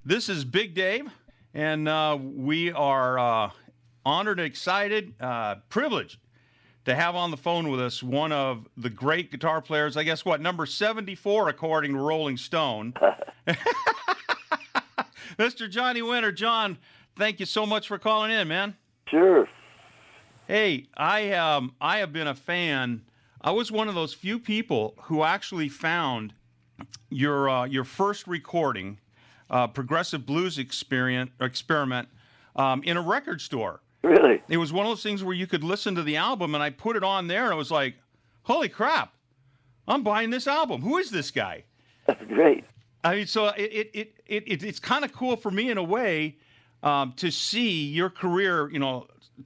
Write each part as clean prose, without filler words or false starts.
This is Big Dave, and we are honored, excited, privileged to have on the phone with us one of the great guitar players. I guess number 74 according to Rolling Stone. Mr. Johnny Winter. John, thank you so much for calling in, man. Sure. Hey, I have been a fan. I was one of those few people who actually found your first recording, Progressive Blues experiment, in a record store. Really? It was one of those things where you could listen to the album, and I put it on there, and it was like, holy crap, I'm buying this album. Who is this guy? That's great. I mean, so it's kind of cool for me in a way to see your career,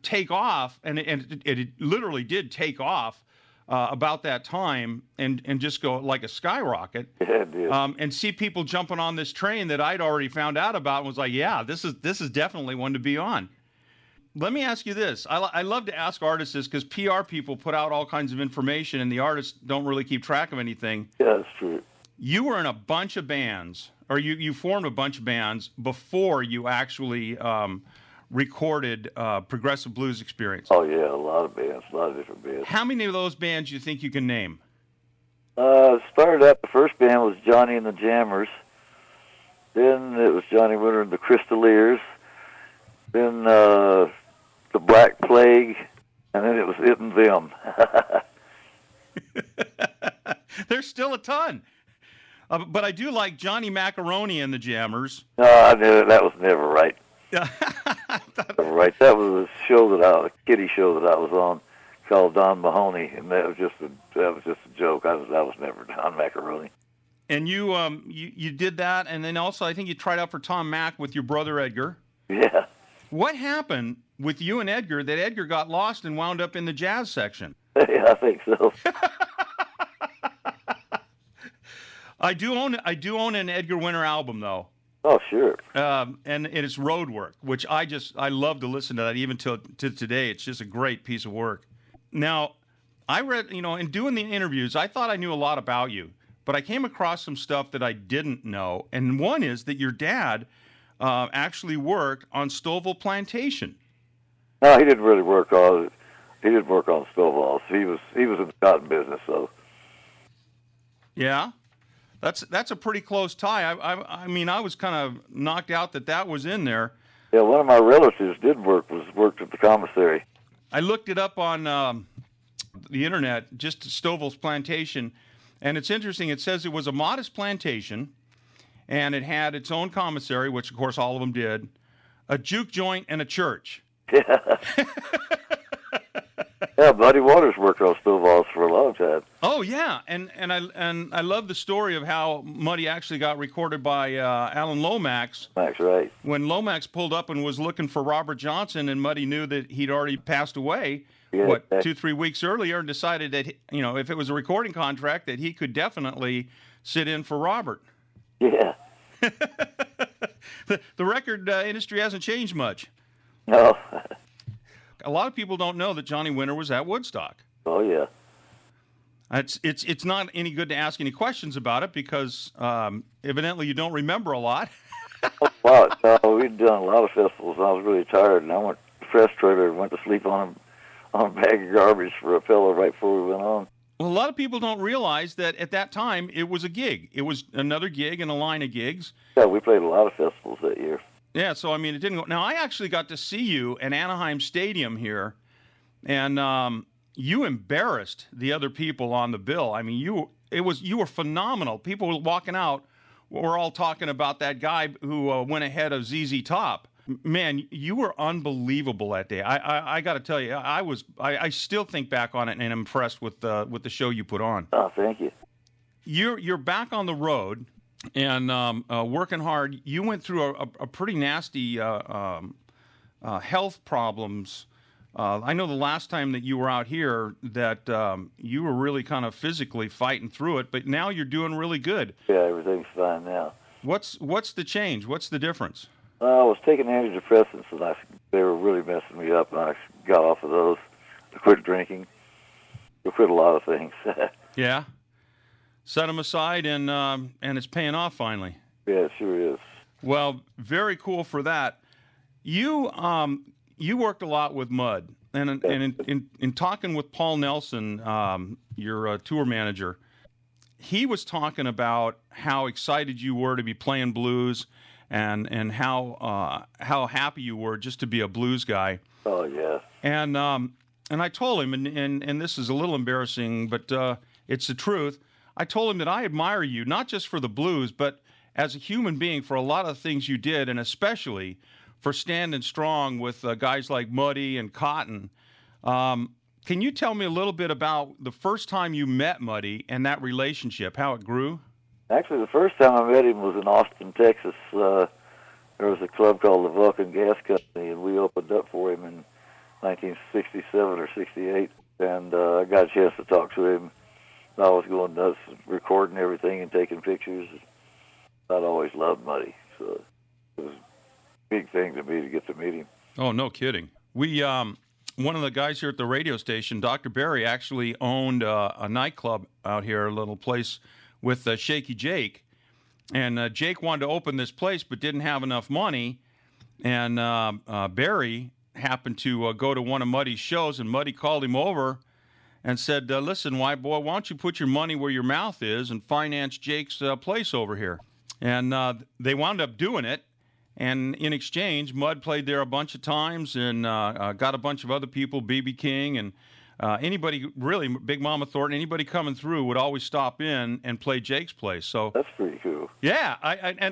take off, and it literally did take off about that time, and just go like a skyrocket. Yeah, it did. And see people jumping on this train that I'd already found out about, and was like, yeah, this is definitely one to be on. Let me ask you this. I love to ask artists this because PR people put out all kinds of information, and the artists don't really keep track of anything. Yeah, that's true. You were in a bunch of bands, or you formed a bunch of bands before you actually recorded Progressive Blues Experience. Oh, yeah, a lot of bands, a lot of different bands. How many of those bands do you think you can name? Started out, the first band was Johnny and the Jammers. Then it was Johnny Winter and the Crystaliers. Then the Black Plague. And then it was It and Them. There's still a ton. But I do like Johnny Macaroni and the Jammers. No, I knew that was never right. Never right. That was a kiddie show that I was on called Don Mahoney, and that was just a joke. I was never Don Macaroni. And you did that, and then also I think you tried out for Tom Mack with your brother Edgar. Yeah. What happened with you and Edgar that Edgar got lost and wound up in the jazz section? Yeah, I think so. I do own an Edgar Winter album though. Oh, sure. And it's road work, which I love to listen to that even to today. It's just a great piece of work. Now, I read, in doing the interviews, I thought I knew a lot about you, but I came across some stuff that I didn't know. And one is that your dad actually worked on Stovall Plantation. No, he didn't really work on it. He didn't work on Stovall. He was in the cotton business, so. Yeah. That's a pretty close tie. I mean, I was kind of knocked out that was in there. Yeah, one of my relatives worked at the commissary. I looked it up on the internet, just Stovall's plantation, and it's interesting. It says it was a modest plantation, and it had its own commissary, which of course all of them did, a juke joint, and a church. Yeah. Yeah, Buddy Waters worked on Stovall's for a long time. Oh yeah, and I love the story of how Muddy actually got recorded by Alan Lomax. That's right. When Lomax pulled up and was looking for Robert Johnson, and Muddy knew that he'd already passed away, Yeah, 2-3 weeks earlier, and decided that if it was a recording contract, that he could definitely sit in for Robert. Yeah. The record industry hasn't changed much. No. A lot of people don't know that Johnny Winter was at Woodstock. Oh, yeah. It's not any good to ask any questions about it because evidently you don't remember a lot. Wow, we'd done a lot of festivals, and I was really tired, and I went to the press trailer and went to sleep on a bag of garbage for a pillow right before we went on. Well, a lot of people don't realize that at that time it was a gig. It was another gig in a line of gigs. Yeah, we played a lot of festivals that year. Yeah, so I mean, it didn't go. Now, I actually got to see you in Anaheim Stadium here, and you embarrassed the other people on the bill. I mean, you were phenomenal. People were walking out. We're all talking about that guy who went ahead of ZZ Top. Man, you were unbelievable that day. I got to tell you, I still think back on it and am impressed with the show you put on. Oh, thank you. You're back on the road and working hard. You went through a pretty nasty health problems. I know the last time that you were out here that you were really kind of physically fighting through it, but now you're doing really good. Yeah, everything's fine now. What's the change? What's the difference? I was taking antidepressants, and they were really messing me up, and I got off of those. I quit drinking. I quit a lot of things. Yeah. Set them aside, and it's paying off finally. Yeah, it sure is. Well, very cool for that. You worked a lot with Mud, and in talking with Paul Nelson, your tour manager, he was talking about how excited you were to be playing blues, and how happy you were just to be a blues guy. Oh yeah. And I told him, and this is a little embarrassing, but it's the truth. I told him that I admire you not just for the blues, but as a human being for a lot of things you did, and especially for standing strong with guys like Muddy and Cotton. Can you tell me a little bit about the first time you met Muddy and that relationship, how it grew? Actually, the first time I met him was in Austin, Texas. There was a club called the Vulcan Gas Company, and we opened up for him in 1967 or 68. And I got a chance to talk to him. I was going nuts, recording everything and taking pictures. I'd always loved Muddy, so it was a big thing to me to get to meet him. Oh, no kidding. We one of the guys here at the radio station, Dr. Barry, actually owned a nightclub out here, a little place with Shaky Jake. And Jake wanted to open this place but didn't have enough money. And Barry happened to go to one of Muddy's shows, and Muddy called him over and said, listen, white boy, why don't you put your money where your mouth is and finance Jake's place over here? And they wound up doing it. And in exchange, Mud played there a bunch of times and got a bunch of other people, B.B. King and anybody, really, Big Mama Thornton, anybody coming through would always stop in and play Jake's place. So that's pretty cool. Yeah,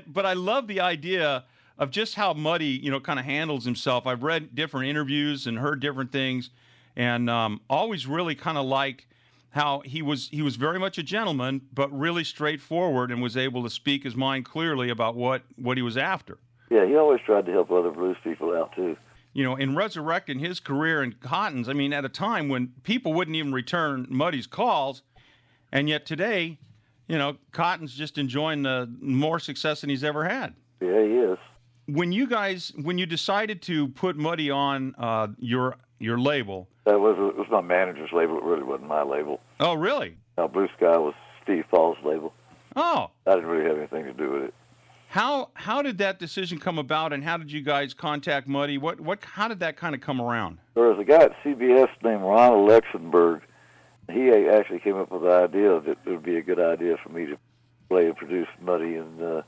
but I love the idea of just how Muddy, kind of handles himself. I've read different interviews and heard different things, and always really kind of liked how he was very much a gentleman, but really straightforward and was able to speak his mind clearly about what he was after. Yeah, he always tried to help other blues people out, too. In resurrecting his career in Cotton's, I mean, at a time when people wouldn't even return Muddy's calls, and yet today, Cotton's just enjoying the more success than he's ever had. Yeah, he is. When you decided to put Muddy on your label... It was my manager's label. It really wasn't my label. Oh, really? Blue Sky was Steve Paul's label. Oh. I didn't really have anything to do with it. How did that decision come about, and how did you guys contact Muddy? How did that kind of come around? There was a guy at CBS named Ronald Luxemburg. He actually came up with the idea that it would be a good idea for me to play and produce Muddy, and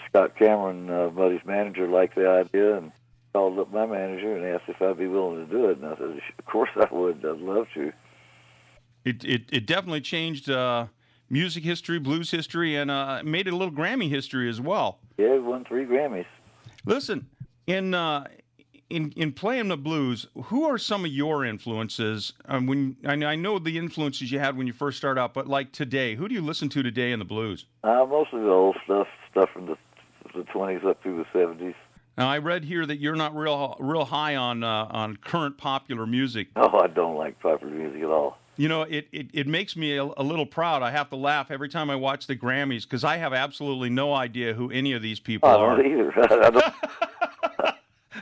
Scott Cameron, Muddy's manager, liked the idea and called up my manager and asked if I'd be willing to do it, and I said, of course I would. I'd love to. It definitely changed music history, blues history, and made it a little Grammy history as well. Yeah, we won 3 Grammys. Listen, in playing the blues, who are some of your influences? I know the influences you had when you first started out, but like today, who do you listen to today in the blues? Mostly the old stuff from the 20s up through the 70s. Now, I read here that you're not real high on current popular music. No, I don't like popular music at all. It makes me a little proud. I have to laugh every time I watch the Grammys because I have absolutely no idea who any of these people are. I don't either.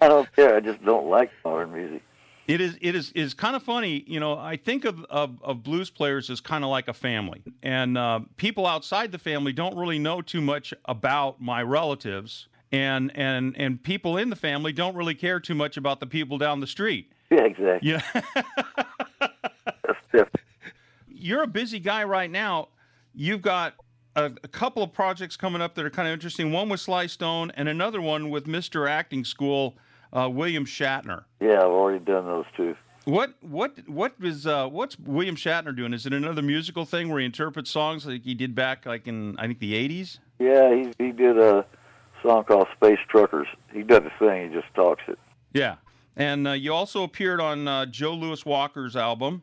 I don't care. I just don't like modern music. It is kind of funny. I think of blues players as kind of like a family. And people outside the family don't really know too much about my relatives. And people in the family don't really care too much about the people down the street. Yeah, exactly. Yeah. That's different. You're a busy guy right now. You've got a couple of projects coming up that are kind of interesting. One with Sly Stone and another one with Mr. Acting School, William Shatner. Yeah, I've already done those two. What's William Shatner doing? Is it another musical thing where he interprets songs like he did back like in I think the 80s? Yeah, he did a song called Space Truckers. He doesn't sing, he just talks it. Yeah. And you also appeared on Joe Louis Walker's album,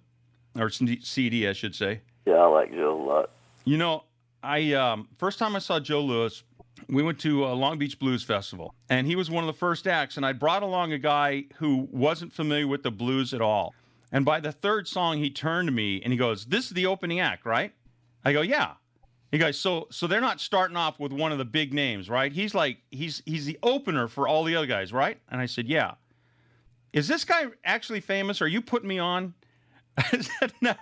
or CD, I should say. Yeah, I like Joe a lot. I first time I saw Joe Louis, we went to a Long Beach Blues Festival, and he was one of the first acts, and I brought along a guy who wasn't familiar with the blues at all. And by the third song, he turned to me, and he goes, "This is the opening act, right?" I go, "Yeah." He goes, so they're not starting off with one of the big names, right? He's the opener for all the other guys, right? And I said, "Yeah." Is this guy actually famous? Are you putting me on? I said, "No,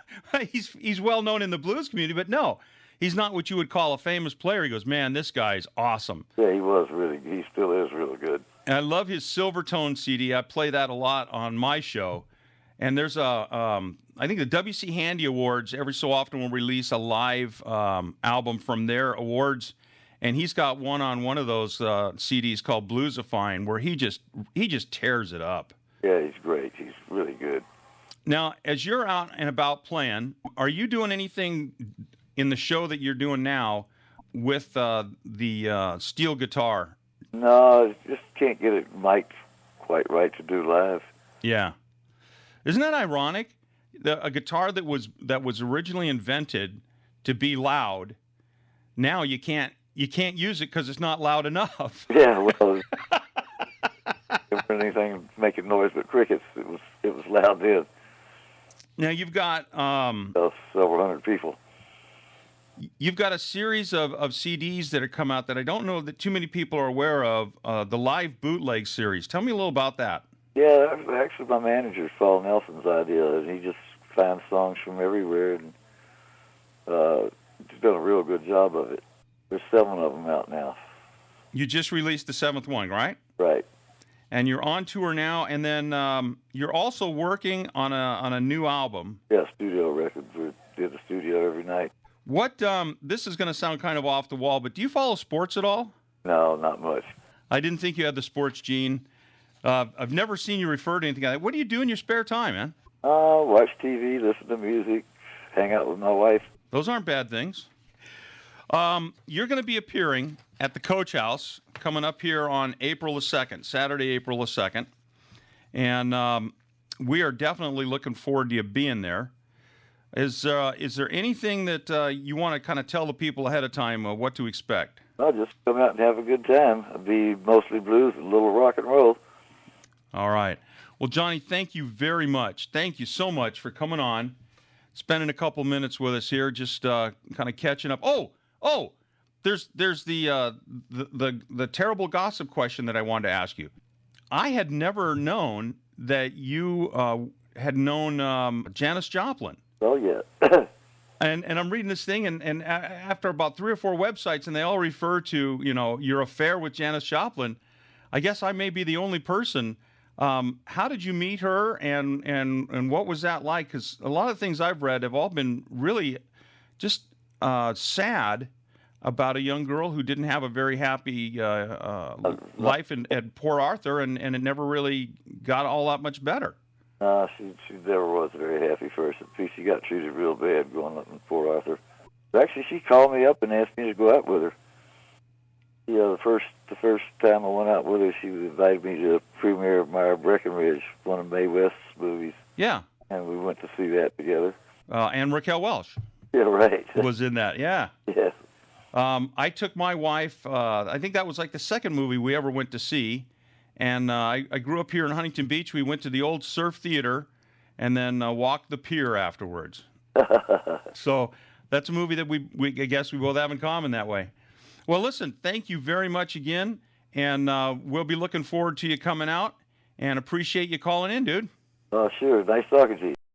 he's well known in the blues community, but no, he's not what you would call a famous player. He goes, man, this guy's awesome. Yeah, he still is really good. And I love his Silvertone CD. I play that a lot on my show. And there's I think the W.C. Handy Awards every so often will release a live album from their awards. And he's got one on one of those CDs called Bluesifying, where he just tears it up. Yeah, he's great. He's really good. Now, as you're out and about playing, are you doing anything in the show that you're doing now with the steel guitar? No, I just can't get it mic'd quite right to do live. Yeah. Isn't that ironic? A guitar that was originally invented to be loud, now you can't use it because it's not loud enough. Yeah, well, if anything making noise but crickets, it was loud then. Now you've got several hundred people. You've got a series of CDs that have come out that I don't know that too many people are aware of. The live bootleg series. Tell me a little about that. Yeah, that was actually my manager, Paul Nelson's idea, and he just finds songs from everywhere, and he's done a real good job of it. There's 7 of them out now. You just released the 7th one, right? Right. And you're on tour now, and then you're also working on a new album. Yeah, studio records. We did the studio every night. What? This is going to sound kind of off the wall, but do you follow sports at all? No, not much. I didn't think you had the sports gene. I've never seen you refer to anything like that. What do you do in your spare time, man? Watch TV, listen to music, hang out with my wife. Those aren't bad things. You're going to be appearing at the Coach House coming up here on April the 2nd, Saturday, April the 2nd. And we are definitely looking forward to you being there. Is there anything that you want to kind of tell the people ahead of time what to expect? Well, just come out and have a good time. It'll be mostly blues and a little rock and roll. All right. Well, Johnny, thank you very much. Thank you so much for coming on, spending a couple minutes with us here, just kind of catching up. Oh, there's the terrible gossip question that I wanted to ask you. I had never known that you had known Janis Joplin. Oh, yeah. And I'm reading this thing, and after about 3 or 4 websites, and they all refer to, your affair with Janis Joplin, I guess I may be the only person. How did you meet her, and what was that like? Because a lot of things I've read have all been really just sad about a young girl who didn't have a very happy life at Port Arthur, and it never really got all that much better. She never was a very happy person. She got treated real bad growing up in Port Arthur. Actually, she called me up and asked me to go out with her. Yeah, the first time I went out with her, she invited me to the premiere of Meyer Breckenridge, one of Mae West's movies. Yeah. And we went to see that together. And Raquel Welch. Yeah, right. Was in that, yeah. Yes. I took my wife, I think that was like the second movie we ever went to see. And I grew up here in Huntington Beach. We went to the old Surf Theater and then walked the pier afterwards. So that's a movie that we I guess we both have in common that way. Well, listen, thank you very much again. And we'll be looking forward to you coming out and appreciate you calling in, dude. Oh, sure. Nice talking to you.